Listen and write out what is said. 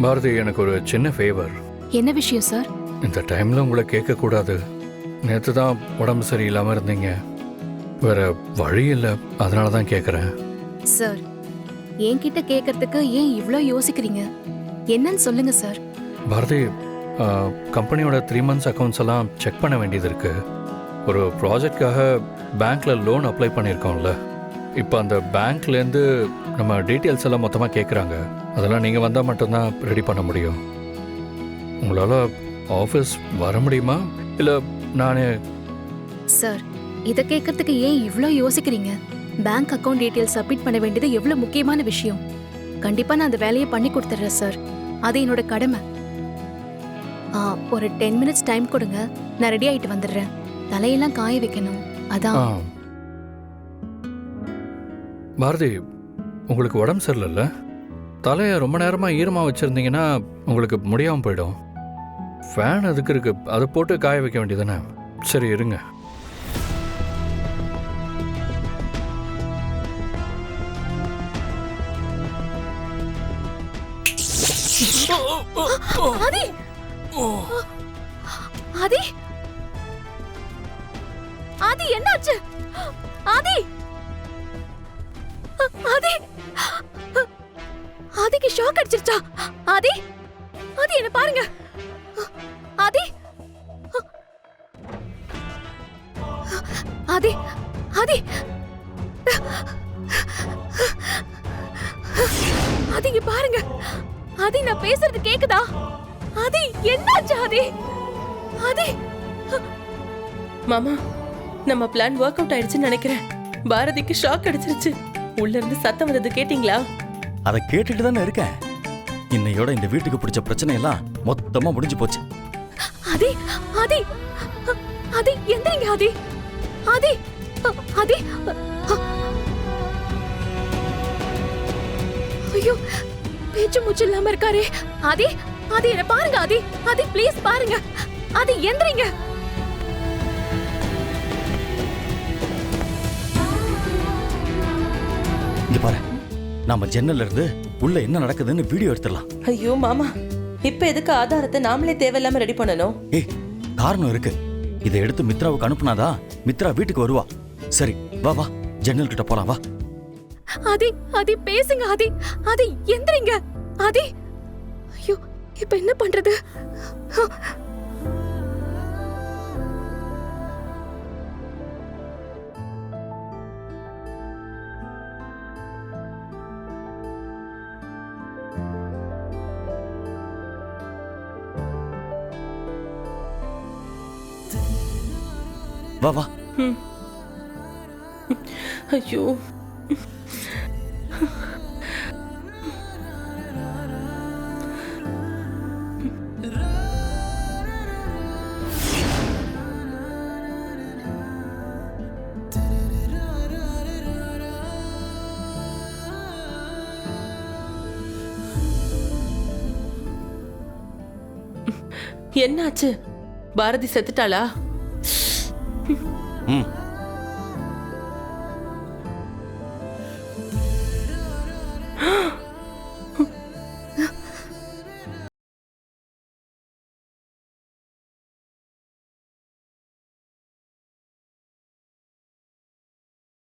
பாரதி, எனக்கு ஒரு சின்ன ஃபேவர். என்ன விஷயம் சார்? இந்த டைமில் உங்களை கேட்கக்கூடாது. நேற்று தான் உடம்பு சரியில்லாமல் இருந்தீங்க. வேற வழி இல்லை, அதனால தான் கேட்குறேன். சார், என்கிட்ட கேட்கறதுக்கு ஏன் இவ்ளோ யோசிக்கிறீங்க? என்னன்னு சொல்லுங்க சார். பாரதி, கம்பெனியோட 3 months அக்கௌண்ட்ஸ் எல்லாம் செக் பண்ண வேண்டியது இருக்கு. ஒரு ப்ராஜெக்ட்காக பேங்க்கில் லோன் அப்ளை பண்ணியிருக்கோம்ல. இப்போ அந்த பேங்க்லேருந்து நம்ம டீட்டெயில்ஸ் எல்லாம் மொத்தமாக கேட்குறாங்க. அதெல்லாம் நீங்கள் வந்தால் மட்டும்தான் ரெடி பண்ண முடியும். உங்களால் ஆஃபீஸ் வர முடியுமா, இல்லை நானே? சார், இதை கேட்கறதுக்கு ஏன் இவ்ளோ யோசிக்கிறீங்க? பேங்க் அக்கவுண்ட் டீட்டெயில்ஸ் சப்மிட் பண்ண வேண்டியது எவ்வளவு முக்கியமான விஷயம். கண்டிப்பா நான் அந்த வேலையை பண்ணி கொடுத்துட்றேன் சார். அது என்னோட கடமை. ஒரு 10 minutes டைம் கொடுங்க, நான் ரெடி ஆயிட்டு வந்துடுறேன். தலையெல்லாம் காய வைக்கணும், அதான். பாரதி, உங்களுக்கு உடம்பு சரியில்லைல்ல? தலையை ரொம்ப நேரமாக ஈரமாக வச்சுருந்தீங்கன்னா உங்களுக்கு முடியாமல் போயிடும். ஃபேன் அதுக்கு இருக்கு, அதை போட்டு காய வைக்க வேண்டியதானே? சரி, இருங்க. ஆதி! ஆதி! ஆதி, என்னாச்சு? ஆதி! ஆதி! ஆதிக்கு ஷாக் அடிச்சிருச்சா? ஆதி! ஆதி, என்ன பாருங்க. ஆதி! ஆதி! ஆதி! ஆதி, இங்க பாருங்க. ஆதி, நான் பேசுறது கேக்குதா? ஆதி, என்னாச்சு ஆதி? ஆதி! மாமா, நம்ம பிளான் ஒர்க் அவுட் ஆயிடுச்சுன்னு நினைக்கிறேன். பாரதிக்கு ஷாக் அடிச்சிருச்சு. உள்ள இருந்து சத்தம் வந்தது கேட்டீங்களா? அதை கேட்டுட்டு தானே இருக்கேன். இன்னையோட இந்த வீட்டுக்கு பிடிச்ச பிரச்சனை எல்லாம் மொத்தமா முடிஞ்சு போச்சு. ஆதி! ஆதி! ஆதி, எந்திரிங்க ஆதி! ஆதி! ஆதி! ஐயோ, பேச்சு மூச்சு இல்லாம இருக்காரே. ஆதி! ஆதி, என்ன பாருங்க ஆதி! ஆதி, ப்ளீஸ் பாருங்க. ஆதி, எந்திரிங்க. இங்க பாரு, நாம ஜன்னல்ல இருந்து உள்ள என்ன நடக்குதுன்னு வீடியோ எடுத்துடலாம். ஐயோ மாமா, இப்ப எதுக்கு ஆதாரத்தை நாமளே தேவையில்லாம ரெடி பண்ணணும்? ஏய், காரணம் இருக்கு. இதை எடுத்து மித்ராவுக்கு அனுப்புனாதான் மித்ரா வீட்டுக்கு வருவா. சரி, வா வா, ஜன்னல் கிட்ட போலாம், வா. ஆதி! ஆதி, பேசுங்க ஆதி! ஆதி, எந்திரிங்க ஆதி! ஐயோ, இப்ப என்ன பண்றது? வா வா. ஐயோ, என்னாச்சு? பாரதி செத்துட்டாளா? ம்